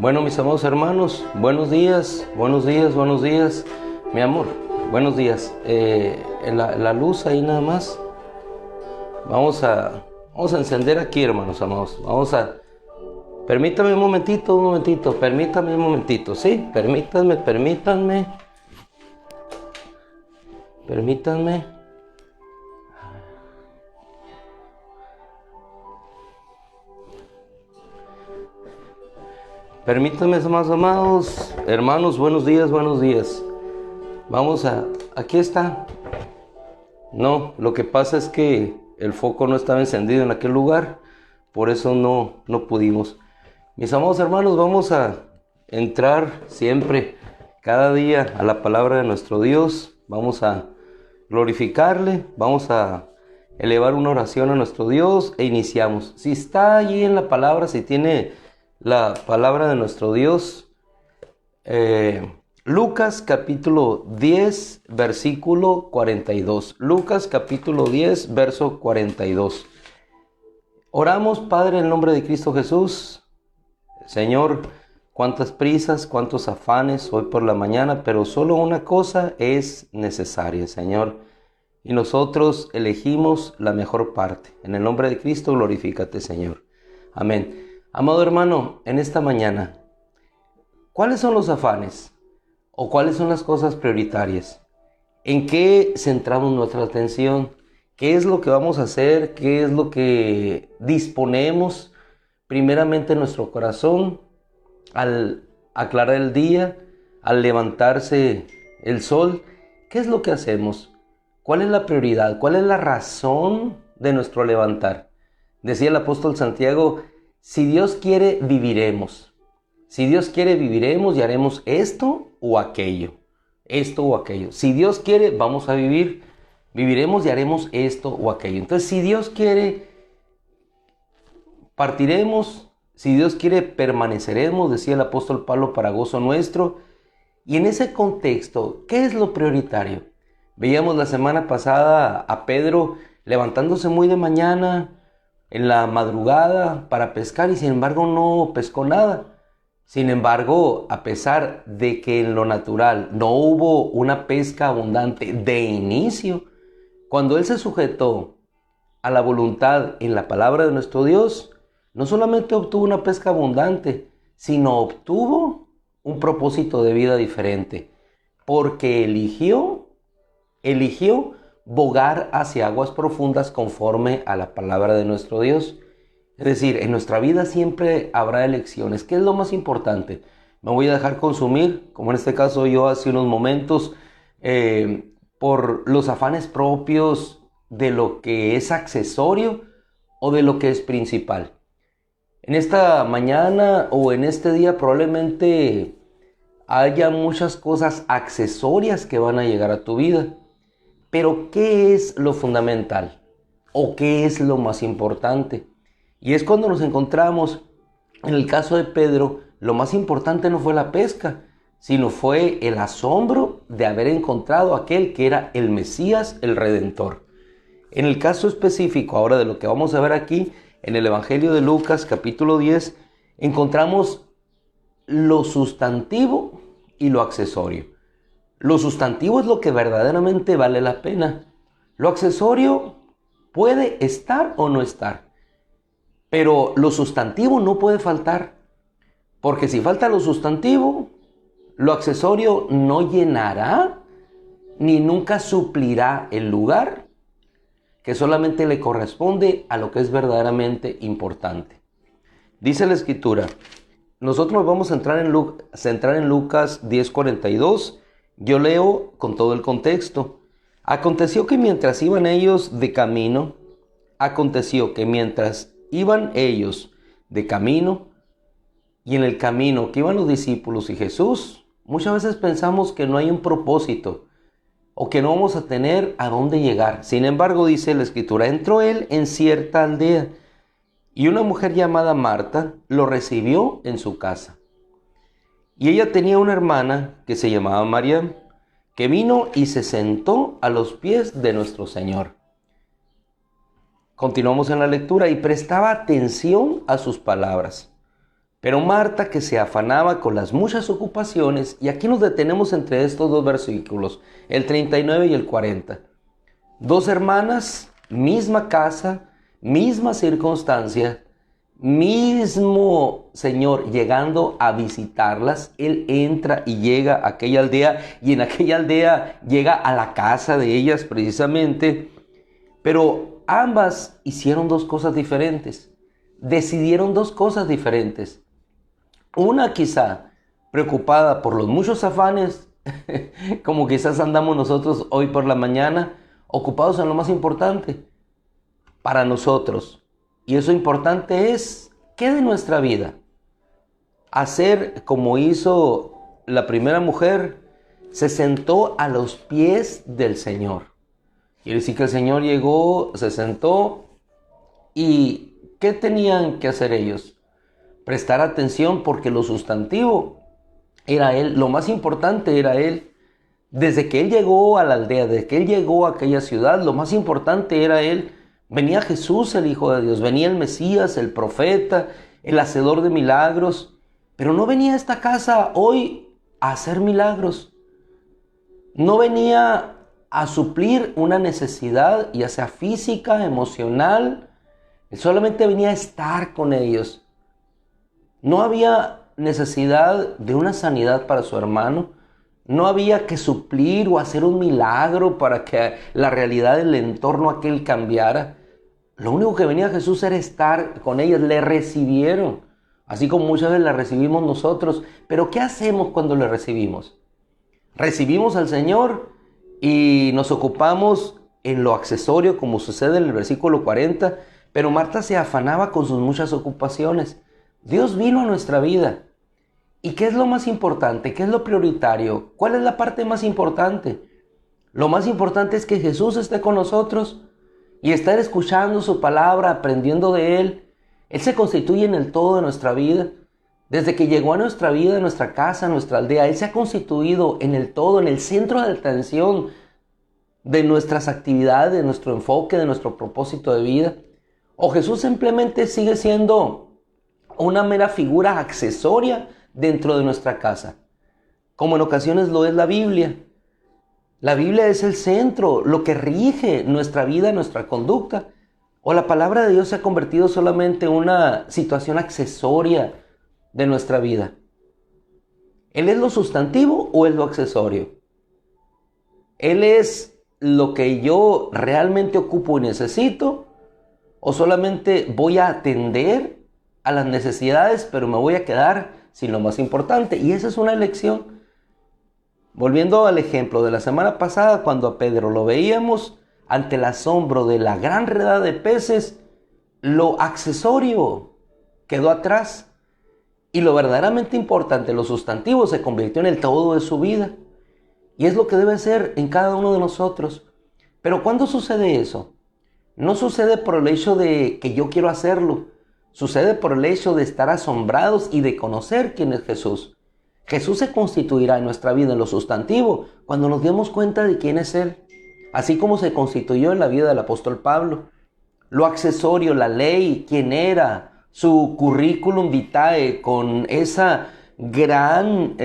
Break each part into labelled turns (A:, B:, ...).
A: Bueno, mis amados hermanos, buenos días, buenos días, buenos días, mi amor, buenos días. La luz ahí nada más. Vamos a encender aquí, hermanos amados. Permítame un momentito, permítame un momentito, ¿sí? Permítanme. Permítanme, más amados, hermanos, buenos días. Aquí está. No, lo que pasa es que el foco no estaba encendido en aquel lugar, por eso no pudimos. Mis amados hermanos, vamos a entrar siempre, cada día, a la palabra de nuestro Dios. Vamos a glorificarle, vamos a elevar una oración a nuestro Dios e iniciamos. Si está allí en la palabra, si tiene la palabra de nuestro Dios, Lucas capítulo 10, versículo 42. Lucas capítulo 10, verso 42. Oramos, Padre, en el nombre de Cristo Jesús. Señor, cuántas prisas, cuántos afanes hoy por la mañana, pero solo una cosa es necesaria, Señor. Y nosotros elegimos la mejor parte. En el nombre de Cristo, glorifícate, Señor. Amén. Amado hermano, en esta mañana, ¿cuáles son los afanes? ¿O cuáles son las cosas prioritarias? ¿En qué centramos nuestra atención? ¿Qué es lo que vamos a hacer? ¿Qué es lo que disponemos primeramente en nuestro corazón al aclarar el día, al levantarse el sol? ¿Qué es lo que hacemos? ¿Cuál es la prioridad? ¿Cuál es la razón de nuestro levantar? Decía el apóstol Santiago: si Dios quiere, viviremos. Si Dios quiere, viviremos y haremos esto o aquello. Si Dios quiere, vamos a vivir, viviremos y haremos esto o aquello. Entonces, si Dios quiere, partiremos. Si Dios quiere, permaneceremos, decía el apóstol Pablo, para gozo nuestro. Y en ese contexto, ¿qué es lo prioritario? Veíamos la semana pasada a Pedro levantándose muy de mañana, en la madrugada, para pescar, y sin embargo no pescó nada. Sin embargo, a pesar de que en lo natural no hubo una pesca abundante de inicio, cuando él se sujetó a la voluntad en la palabra de nuestro Dios, no solamente obtuvo una pesca abundante, sino obtuvo un propósito de vida diferente, porque eligió bogar hacia aguas profundas conforme a la palabra de nuestro Dios. Es decir, en nuestra vida siempre habrá elecciones. ¿Qué es lo más importante? ¿Me voy a dejar consumir, como en este caso yo hace unos momentos, por los afanes propios de lo que es accesorio o de lo que es principal? En esta mañana o en este día probablemente haya muchas cosas accesorias que van a llegar a tu vida. Pero ¿qué es lo fundamental? ¿O qué es lo más importante? Y es cuando nos encontramos, en el caso de Pedro, lo más importante no fue la pesca, sino fue el asombro de haber encontrado aquel que era el Mesías, el Redentor. En el caso específico ahora de lo que vamos a ver aquí, en el Evangelio de Lucas capítulo 10, encontramos lo sustantivo y lo accesorio. Lo sustantivo es lo que verdaderamente vale la pena. Lo accesorio puede estar o no estar. Pero lo sustantivo no puede faltar. Porque si falta lo sustantivo, lo accesorio no llenará ni nunca suplirá el lugar que solamente le corresponde a lo que es verdaderamente importante. Dice la Escritura, nosotros nos vamos a centrar en Lucas 10:42. Yo leo con todo el contexto. Aconteció que mientras iban ellos de camino, y en el camino que iban los discípulos y Jesús, muchas veces pensamos que no hay un propósito o que no vamos a tener a dónde llegar. Sin embargo, dice la Escritura, entró él en cierta aldea y una mujer llamada Marta lo recibió en su casa. Y ella tenía una hermana que se llamaba María, que vino y se sentó a los pies de nuestro Señor. Continuamos en la lectura, y prestaba atención a sus palabras. Pero Marta, que se afanaba con las muchas ocupaciones, y aquí nos detenemos entre estos dos versículos, el 39 y el 40. Dos hermanas, misma casa, misma circunstancia, mismo Señor llegando a visitarlas. Él entra y llega a aquella aldea, y en aquella aldea llega a la casa de ellas precisamente. Pero ambas hicieron dos cosas diferentes, decidieron dos cosas diferentes. Una quizá preocupada por los muchos afanes, como quizás andamos nosotros hoy por la mañana, ocupados en lo más importante para nosotros. Y eso importante es, ¿qué de nuestra vida? Hacer como hizo la primera mujer, se sentó a los pies del Señor. Quiere decir que el Señor llegó, se sentó, y ¿qué tenían que hacer ellos? Prestar atención, porque lo sustantivo era Él, lo más importante era Él. Desde que Él llegó a la aldea, desde que Él llegó a aquella ciudad, lo más importante era Él. Venía Jesús, el Hijo de Dios, venía el Mesías, el profeta, el hacedor de milagros, pero no venía a esta casa hoy a hacer milagros. No venía a suplir una necesidad, ya sea física, emocional. Él solamente venía a estar con ellos. No había necesidad de una sanidad para su hermano. No había que suplir o hacer un milagro para que la realidad del entorno aquel cambiara. Lo único que venía Jesús era estar con ellas. Le recibieron, así como muchas veces la recibimos nosotros. Pero ¿qué hacemos cuando le recibimos? Recibimos al Señor y nos ocupamos en lo accesorio, como sucede en el versículo 40. Pero Marta se afanaba con sus muchas ocupaciones. Dios vino a nuestra vida. ¿Y qué es lo más importante? ¿Qué es lo prioritario? ¿Cuál es la parte más importante? Lo más importante es que Jesús esté con nosotros y estar escuchando su palabra, aprendiendo de Él. Él se constituye en el todo de nuestra vida. Desde que llegó a nuestra vida, a nuestra casa, a nuestra aldea, Él se ha constituido en el todo, en el centro de atención de nuestras actividades, de nuestro enfoque, de nuestro propósito de vida. O Jesús simplemente sigue siendo una mera figura accesoria dentro de nuestra casa, como en ocasiones lo es la Biblia. La Biblia es el centro, lo que rige nuestra vida, nuestra conducta. O la palabra de Dios se ha convertido solamente en una situación accesoria de nuestra vida. ¿Él es lo sustantivo o es lo accesorio? ¿Él es lo que yo realmente ocupo y necesito? ¿O solamente voy a atender a las necesidades, pero me voy a quedar sin lo más importante? Y esa es una elección. Volviendo al ejemplo de la semana pasada, cuando a Pedro lo veíamos ante el asombro de la gran redada de peces, lo accesorio quedó atrás y lo verdaderamente importante, lo sustantivo, se convirtió en el todo de su vida. Y es lo que debe ser en cada uno de nosotros. Pero ¿cuándo sucede eso? No sucede por el hecho de que yo quiero hacerlo. Sucede por el hecho de estar asombrados y de conocer quién es Jesús. Jesús se constituirá en nuestra vida en lo sustantivo cuando nos demos cuenta de quién es Él. Así como se constituyó en la vida del apóstol Pablo. Lo accesorio, la ley, quién era, su currículum vitae con esa gran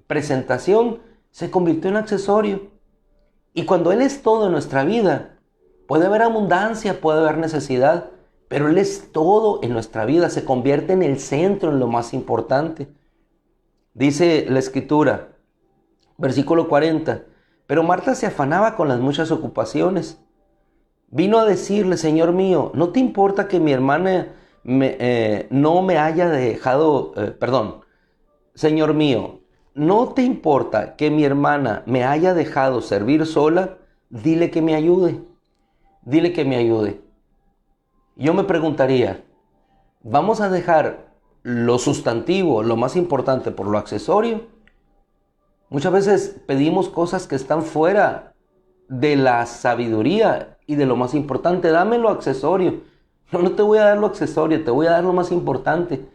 A: presentación, se convirtió en accesorio. Y cuando Él es todo en nuestra vida, puede haber abundancia, puede haber necesidad, pero Él es todo en nuestra vida, se convierte en el centro, en lo más importante. Dice la Escritura, versículo 40, pero Marta se afanaba con las muchas ocupaciones. Vino a decirle, Señor mío, ¿no te importa que mi hermana no me haya dejado, Señor mío, ¿no te importa que mi hermana me haya dejado servir sola? Dile que me ayude, dile que me ayude. Yo me preguntaría, ¿vamos a dejar lo sustantivo, lo más importante, por lo accesorio? Muchas veces pedimos cosas que están fuera de la sabiduría y de lo más importante. Dame lo accesorio. No te voy a dar lo accesorio, te voy a dar lo más importante.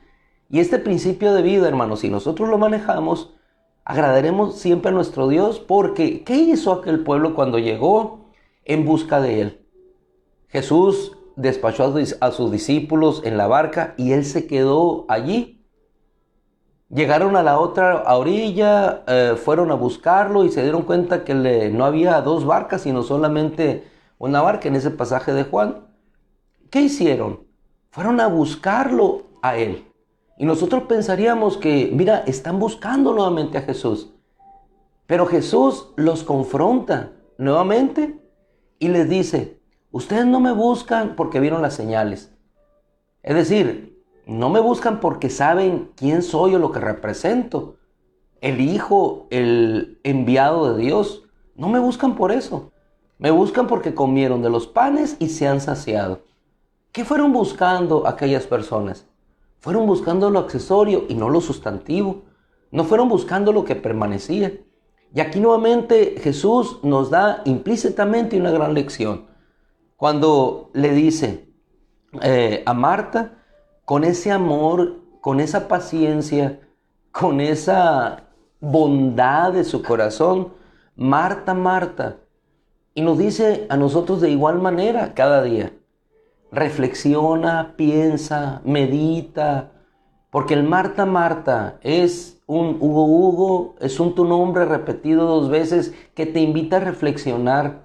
A: Y este principio de vida, hermanos, si nosotros lo manejamos, agradaremos siempre a nuestro Dios, porque ¿qué hizo aquel pueblo cuando llegó en busca de Él? Jesús despachó a sus discípulos en la barca y Él se quedó allí Llegaron a la otra orilla, fueron a buscarlo y se dieron cuenta que no había dos barcas, sino solamente una barca en ese pasaje de Juan. ¿Qué hicieron? Fueron a buscarlo a él. Y nosotros pensaríamos que, mira, están buscando nuevamente a Jesús. Pero Jesús los confronta nuevamente y les dice, ustedes no me buscan porque vieron las señales. Es decir, no me buscan porque saben quién soy o lo que represento. El Hijo, el enviado de Dios. No me buscan por eso. Me buscan porque comieron de los panes y se han saciado. ¿Qué fueron buscando aquellas personas? Fueron buscando lo accesorio y no lo sustantivo. No fueron buscando lo que permanecía. Y aquí nuevamente Jesús nos da implícitamente una gran lección. Cuando le dice a Marta, con ese amor, con esa paciencia, con esa bondad de su corazón, Marta, Marta. Y nos dice a nosotros de igual manera cada día. Reflexiona, piensa, medita, porque el Marta, Marta es un Hugo, Hugo, es un tu nombre repetido 2 veces que te invita a reflexionar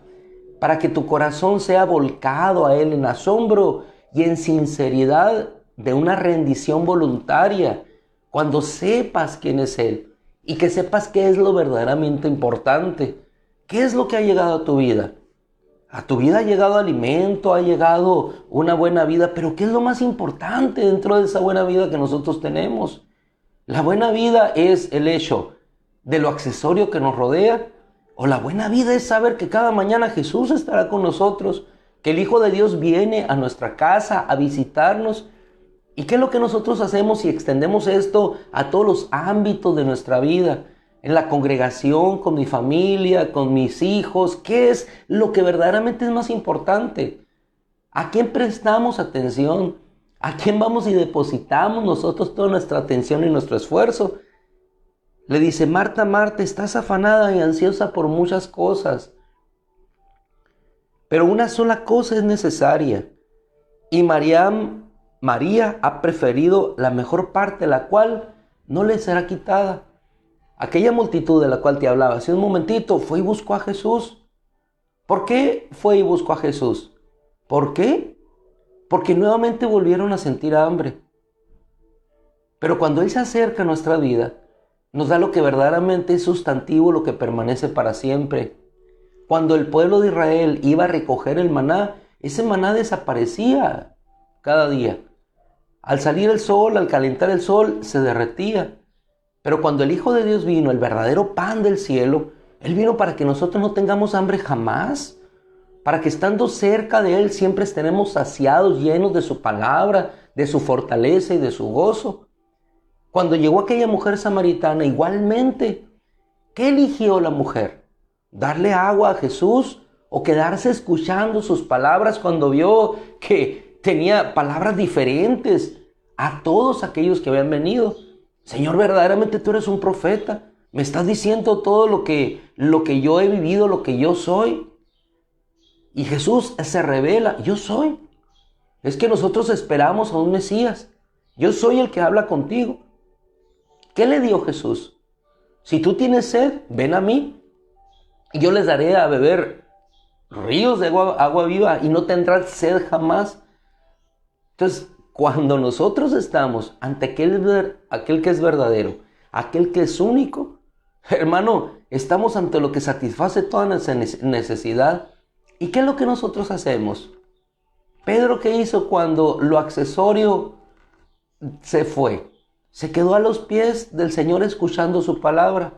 A: para que tu corazón sea volcado a Él en asombro y en sinceridad de una rendición voluntaria cuando sepas quién es Él y que sepas qué es lo verdaderamente importante. ¿Qué es lo que ha llegado a tu vida? A tu vida ha llegado alimento, ha llegado una buena vida, pero ¿qué es lo más importante dentro de esa buena vida que nosotros tenemos? La buena vida es el hecho de lo accesorio que nos rodea, o la buena vida es saber que cada mañana Jesús estará con nosotros, que el Hijo de Dios viene a nuestra casa a visitarnos. ¿Y qué es lo que nosotros hacemos si extendemos esto a todos los ámbitos de nuestra vida? En la congregación, con mi familia, con mis hijos. ¿Qué es lo que verdaderamente es más importante? ¿A quién prestamos atención? ¿A quién vamos y depositamos nosotros toda nuestra atención y nuestro esfuerzo? Le dice, Marta, Marta, estás afanada y ansiosa por muchas cosas, pero una sola cosa es necesaria. Y María ha preferido la mejor parte, la cual no le será quitada. Aquella multitud de la cual te hablaba hace un momentito fue y buscó a Jesús. ¿Por qué fue y buscó a Jesús? ¿Por qué? Porque nuevamente volvieron a sentir hambre. Pero cuando Él se acerca a nuestra vida, nos da lo que verdaderamente es sustantivo, lo que permanece para siempre. Cuando el pueblo de Israel iba a recoger el maná, ese maná desaparecía cada día. Al salir el sol, al calentar el sol, se derretía. Pero cuando el Hijo de Dios vino, el verdadero pan del cielo, Él vino para que nosotros no tengamos hambre jamás, para que estando cerca de Él siempre estemos saciados, llenos de su palabra, de su fortaleza y de su gozo. Cuando llegó aquella mujer samaritana, igualmente, ¿qué eligió la mujer? ¿Darle agua a Jesús o quedarse escuchando sus palabras cuando vio que tenía palabras diferentes a todos aquellos que habían venido? Señor, verdaderamente tú eres un profeta. Me estás diciendo todo lo que yo he vivido, lo que yo soy. Y Jesús se revela, yo soy. Es que nosotros esperamos a un Mesías. Yo soy el que habla contigo. ¿Qué le dio Jesús? Si tú tienes sed, ven a mí. Y yo les daré a beber ríos de agua viva y no tendrás sed jamás. Entonces, cuando nosotros estamos ante aquel que es verdadero, aquel que es único, hermano, estamos ante lo que satisface toda nuestra necesidad. ¿Y qué es lo que nosotros hacemos? Pedro, ¿qué hizo cuando lo accesorio se fue? Se quedó a los pies del Señor escuchando su palabra.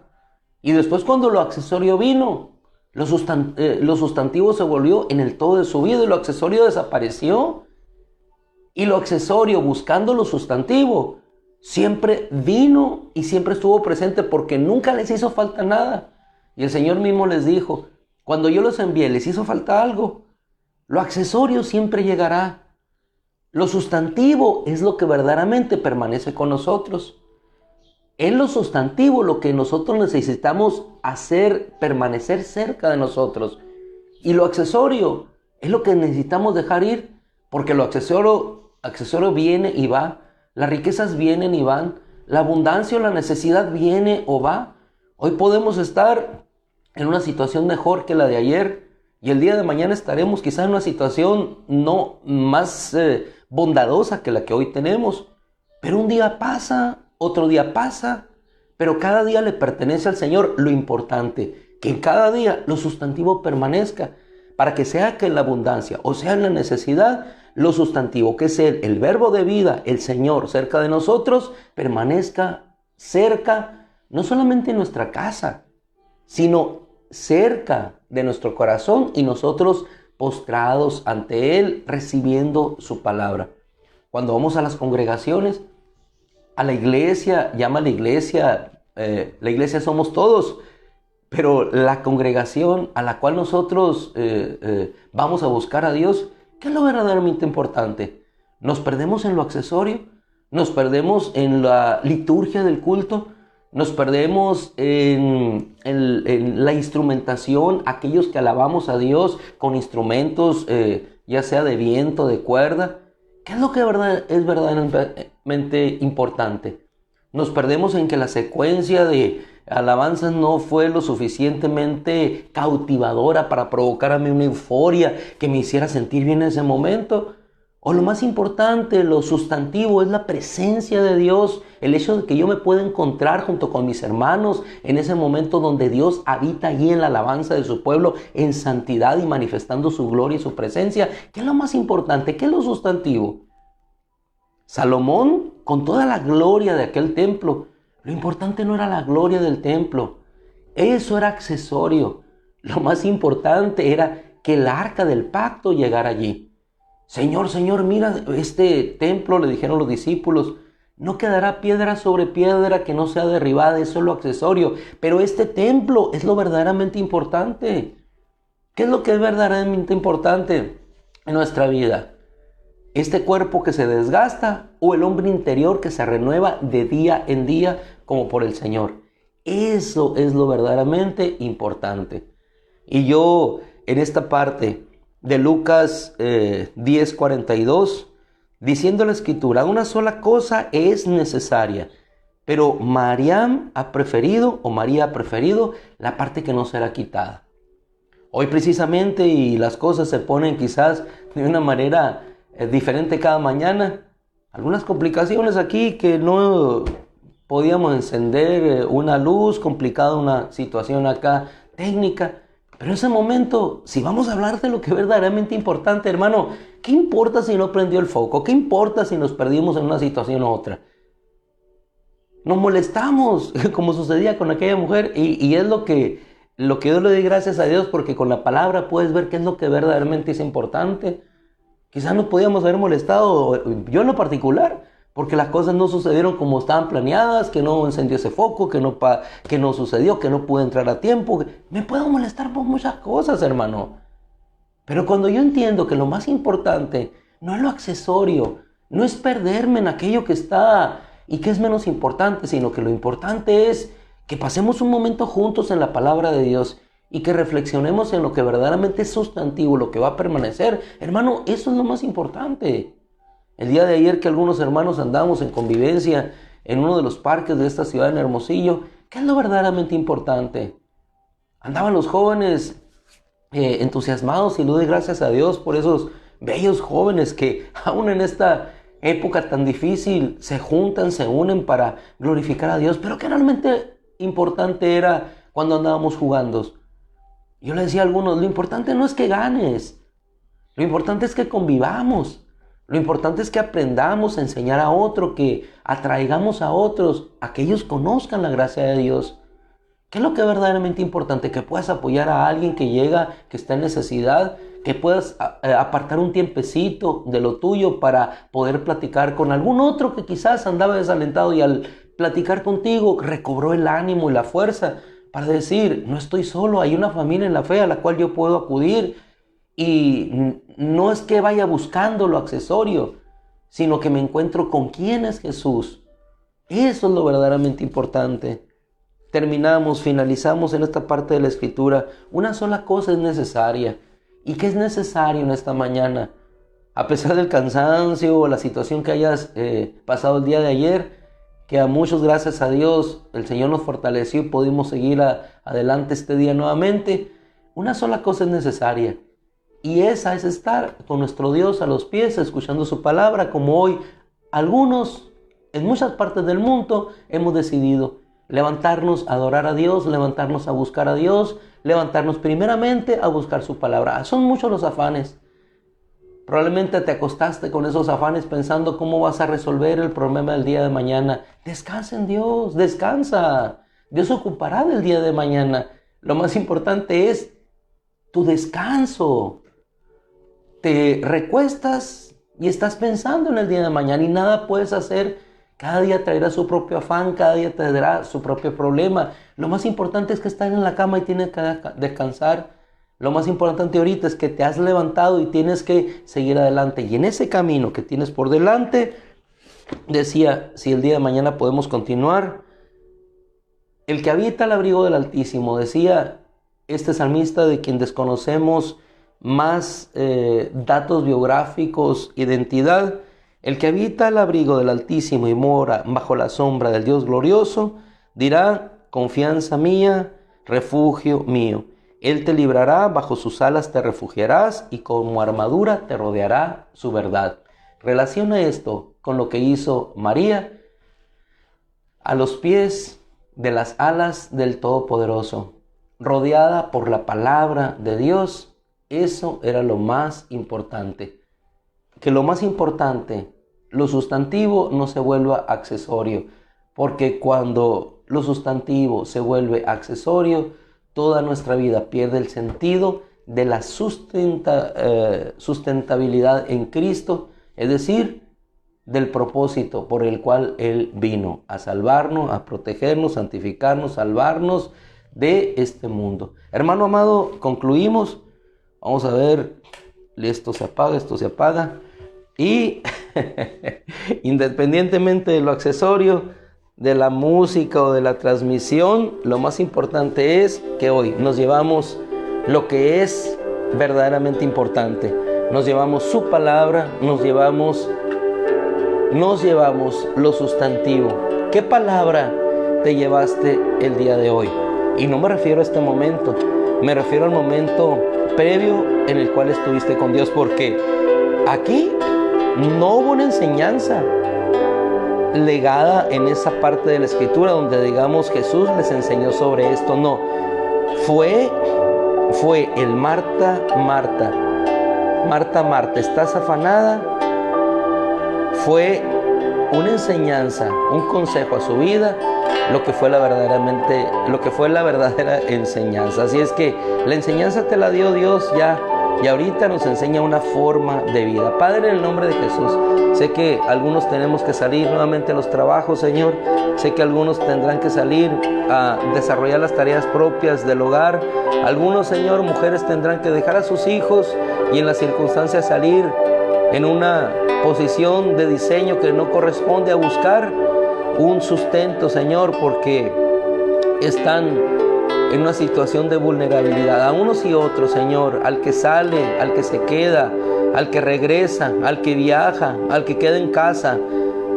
A: Y después cuando lo accesorio vino, lo sustantivo se volvió en el todo de su vida y lo accesorio desapareció. Y lo accesorio, buscando lo sustantivo, siempre vino y siempre estuvo presente porque nunca les hizo falta nada. Y el Señor mismo les dijo, cuando yo los envié, ¿les hizo falta algo? Lo accesorio siempre llegará. Lo sustantivo es lo que verdaderamente permanece con nosotros. Es lo sustantivo lo que nosotros necesitamos hacer permanecer cerca de nosotros. Y lo accesorio es lo que necesitamos dejar ir, porque lo accesorio viene y va, las riquezas vienen y van, La abundancia o la necesidad viene o va. Hoy podemos estar en una situación mejor que la de ayer y el día de mañana estaremos quizás en una situación no más bondadosa que la que hoy tenemos. Pero un día pasa, otro día pasa, pero cada día le pertenece al Señor. Lo importante, que en cada día lo sustantivo permanezca, para que sea que en la abundancia o sea en la necesidad, lo sustantivo, que es el verbo de vida, el Señor cerca de nosotros, permanezca cerca, no solamente en nuestra casa, sino cerca de nuestro corazón y nosotros postrados ante Él, recibiendo su palabra. Cuando vamos a las congregaciones, a la iglesia, llama a la iglesia somos todos, pero la congregación a la cual nosotros vamos a buscar a Dios, ¿qué es lo verdaderamente importante? ¿Nos perdemos en lo accesorio? ¿Nos perdemos en la liturgia del culto? ¿Nos perdemos en la instrumentación? Aquellos que alabamos a Dios con instrumentos, ya sea de viento, de cuerda. ¿Qué es lo que es verdaderamente importante? Nos perdemos en que la secuencia de alabanzas no fue lo suficientemente cautivadora para provocar a mí una euforia que me hiciera sentir bien en ese momento. O lo más importante, lo sustantivo, es la presencia de Dios, el hecho de que yo me pueda encontrar junto con mis hermanos en ese momento donde Dios habita allí en la alabanza de su pueblo, en santidad y manifestando su gloria y su presencia. ¿Qué es lo más importante? ¿Qué es lo sustantivo? Salomón, con toda la gloria de aquel templo, lo importante no era la gloria del templo, eso era accesorio. Lo más importante era que el arca del pacto llegara allí. Señor, Señor, mira este templo, le dijeron los discípulos, no quedará piedra sobre piedra que no sea derribada, eso es lo accesorio, pero este templo es lo verdaderamente importante. ¿Qué es lo que es verdaderamente importante en nuestra vida? ¿Este cuerpo que se desgasta o el hombre interior que se renueva de día en día como por el Señor? Eso es lo verdaderamente importante. Y yo en esta parte de Lucas 10:42, diciendo la escritura, una sola cosa es necesaria, pero María ha preferido la parte que no será quitada. Hoy precisamente, y las cosas se ponen quizás de una manera diferente cada mañana, algunas complicaciones aquí que no podíamos encender una luz, complicada una situación acá técnica. Pero en ese momento, si vamos a hablar de lo que es verdaderamente importante, hermano, ¿qué importa si no prendió el foco? ¿Qué importa si nos perdimos en una situación u otra? Nos molestamos, como sucedía con aquella mujer, y es lo que yo le doy gracias a Dios, porque con la palabra puedes ver qué es lo que verdaderamente es importante. Quizás nos podíamos haber molestado, yo en lo particular, porque las cosas no sucedieron como estaban planeadas, que no encendió ese foco, que no sucedió, que no pude entrar a tiempo. Me puedo molestar por muchas cosas, hermano. Pero cuando yo entiendo que lo más importante no es lo accesorio, no es perderme en aquello que está y que es menos importante, sino que lo importante es que pasemos un momento juntos en la palabra de Dios y que reflexionemos en lo que verdaderamente es sustantivo, lo que va a permanecer. Hermano, eso es lo más importante. El día de ayer que algunos hermanos andamos en convivencia en uno de los parques de esta ciudad en Hermosillo, ¿qué es lo verdaderamente importante? Andaban los jóvenes entusiasmados y le doy gracias a Dios por esos bellos jóvenes que aún en esta época tan difícil se juntan, se unen para glorificar a Dios. Pero ¿qué realmente importante era cuando andábamos jugando? Yo le decía a algunos, lo importante no es que ganes, lo importante es que convivamos. Lo importante es que aprendamos a enseñar a otro, que atraigamos a otros, a que ellos conozcan la gracia de Dios. ¿Qué es lo que es verdaderamente importante? Que puedas apoyar a alguien que llega, que está en necesidad, que puedas apartar un tiempecito de lo tuyo para poder platicar con algún otro que quizás andaba desalentado y al platicar contigo recobró el ánimo y la fuerza para decir, no estoy solo, hay una familia en la fe a la cual yo puedo acudir. Y no es que vaya buscando lo accesorio, sino que me encuentro con quién es Jesús. Eso es lo verdaderamente importante. Finalizamos en esta parte de la escritura. Una sola cosa es necesaria. ¿Y qué es necesario en esta mañana? A pesar del cansancio o la situación que hayas pasado el día de ayer, que a muchos, gracias a Dios, el Señor nos fortaleció y pudimos seguir adelante este día nuevamente. Una sola cosa es necesaria, y esa es estar con nuestro Dios a los pies, escuchando su palabra, como hoy algunos en muchas partes del mundo hemos decidido levantarnos a adorar a Dios, levantarnos a buscar a Dios, levantarnos primeramente a buscar su palabra. Son muchos los afanes. Probablemente te acostaste con esos afanes pensando cómo vas a resolver el problema del día de mañana. Descansa en Dios, descansa. Dios se ocupará del día de mañana. Lo más importante es tu descanso. Te recuestas y estás pensando en el día de mañana y nada puedes hacer. Cada día traerá su propio afán, cada día traerá su propio problema. Lo más importante es que estás en la cama y tienes que descansar. Lo más importante ahorita es que te has levantado y tienes que seguir adelante. Y en ese camino que tienes por delante, decía, si el día de mañana podemos continuar, el que habita el abrigo del Altísimo, decía este salmista, de quien desconocemos más datos biográficos, identidad, el que habita el abrigo del Altísimo y mora bajo la sombra del Dios glorioso, dirá, confianza mía, refugio mío. Él te librará, bajo sus alas te refugiarás y como armadura te rodeará su verdad. Relaciona esto con lo que hizo María a los pies de las alas del Todopoderoso, rodeada por la palabra de Dios. Eso era lo más importante. Que lo más importante, lo sustantivo, no se vuelva accesorio, porque cuando lo sustantivo se vuelve accesorio, toda nuestra vida pierde el sentido de la sustentabilidad en Cristo, es decir, del propósito por el cual Él vino, a salvarnos, a protegernos, santificarnos, salvarnos de este mundo. Hermano amado, concluimos. Vamos a ver, esto se apaga. Y independientemente de lo accesorio, de la música o de la transmisión, lo más importante es que hoy nos llevamos lo que es verdaderamente importante. Nos llevamos su palabra, nos llevamos lo sustantivo. ¿Qué palabra te llevaste el día de hoy? Y no me refiero a este momento, me refiero al momento previo en el cual estuviste con Dios, porque aquí no hubo una enseñanza legada en esa parte de la escritura donde digamos Jesús les enseñó sobre esto. No, fue el Marta, ¿estás afanada? Fue una enseñanza, un consejo a su vida, lo que fue la verdadera enseñanza. Así es que la enseñanza te la dio Dios ya, y ahorita nos enseña una forma de vida. Padre, en el nombre de Jesús, sé que algunos tenemos que salir nuevamente a los trabajos, Señor. Sé que algunos tendrán que salir a desarrollar las tareas propias del hogar. Algunos, Señor, mujeres tendrán que dejar a sus hijos y en las circunstancias salir en una posición de diseño que no corresponde, a buscar un sustento, Señor, porque están en una situación de vulnerabilidad. A unos y otros, Señor, al que sale, al que se queda, al que regresa, al que viaja, al que queda en casa,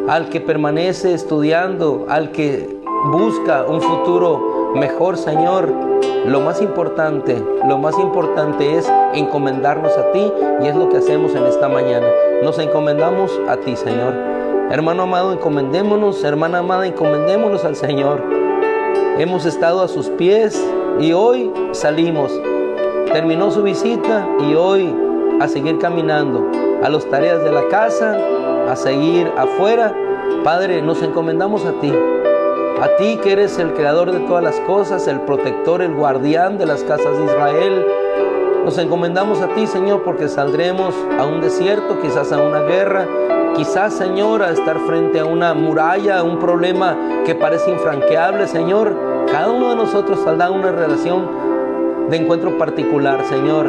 A: al que permanece estudiando, al que busca un futuro mejor, Señor. Lo más importante es encomendarnos a ti, y es lo que hacemos en esta mañana. Nos encomendamos a ti, Señor. Hermano amado, encomendémonos. Hermana amada, encomendémonos al Señor. Hemos estado a sus pies y hoy salimos. Terminó su visita y hoy a seguir caminando a las tareas de la casa, a seguir afuera. Padre, nos encomendamos a ti que eres el creador de todas las cosas, el protector, el guardián de las casas de Israel. Nos encomendamos a ti, Señor, porque saldremos a un desierto, quizás a una guerra, quizás, Señor, a estar frente a una muralla, a un problema que parece infranqueable, Señor. Cada uno de nosotros saldrá a una relación de encuentro particular, Señor,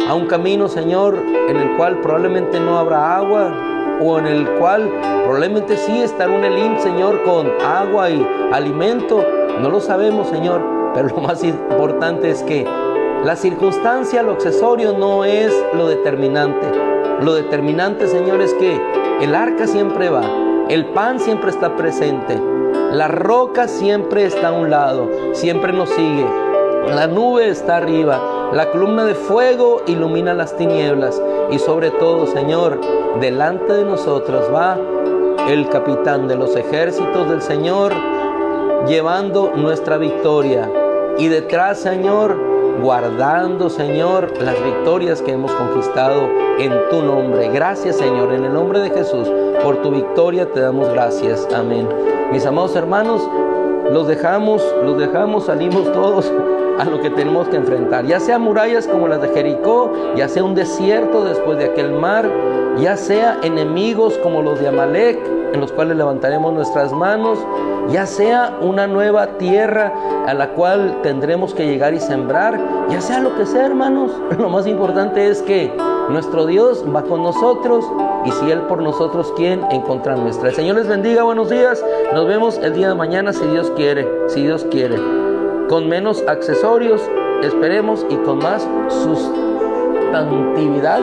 A: a un camino, Señor, en el cual probablemente no habrá agua, o en el cual probablemente sí estará un Elim, Señor, con agua y alimento. No lo sabemos, Señor, pero lo más importante es que la circunstancia, lo accesorio, no es lo determinante. Lo determinante, Señor, es que el arca siempre va. El pan siempre está presente. La roca siempre está a un lado, siempre nos sigue. La nube está arriba. La columna de fuego ilumina las tinieblas. Y sobre todo, Señor, delante de nosotros va el capitán de los ejércitos del Señor, llevando nuestra victoria. Y detrás, Señor, guardando, Señor, las victorias que hemos conquistado en tu nombre. Gracias, Señor, en el nombre de Jesús, por tu victoria te damos gracias. Amén. Mis amados hermanos, los dejamos, salimos todos a lo que tenemos que enfrentar, ya sea murallas como las de Jericó, ya sea un desierto después de aquel mar, ya sea enemigos como los de Amalek, en los cuales levantaremos nuestras manos, ya sea una nueva tierra a la cual tendremos que llegar y sembrar, ya sea lo que sea, hermanos. Lo más importante es que nuestro Dios va con nosotros, y si Él por nosotros, ¿quién en contra nuestra? El Señor les bendiga, buenos días, nos vemos el día de mañana si Dios quiere, con menos accesorios, esperemos, y con más sustantividad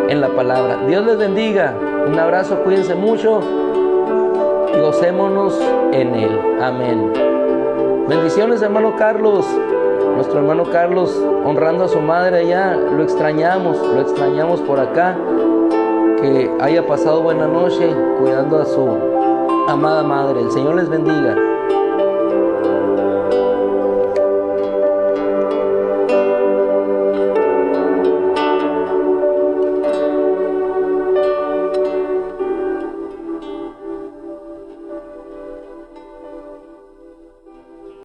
A: en la palabra. Dios les bendiga, un abrazo, cuídense mucho y gocémonos en Él. Amén. Bendiciones, hermano Carlos, nuestro hermano Carlos, honrando a su madre allá. Lo extrañamos por acá. Que haya pasado buena noche cuidando a su amada madre. El Señor les bendiga.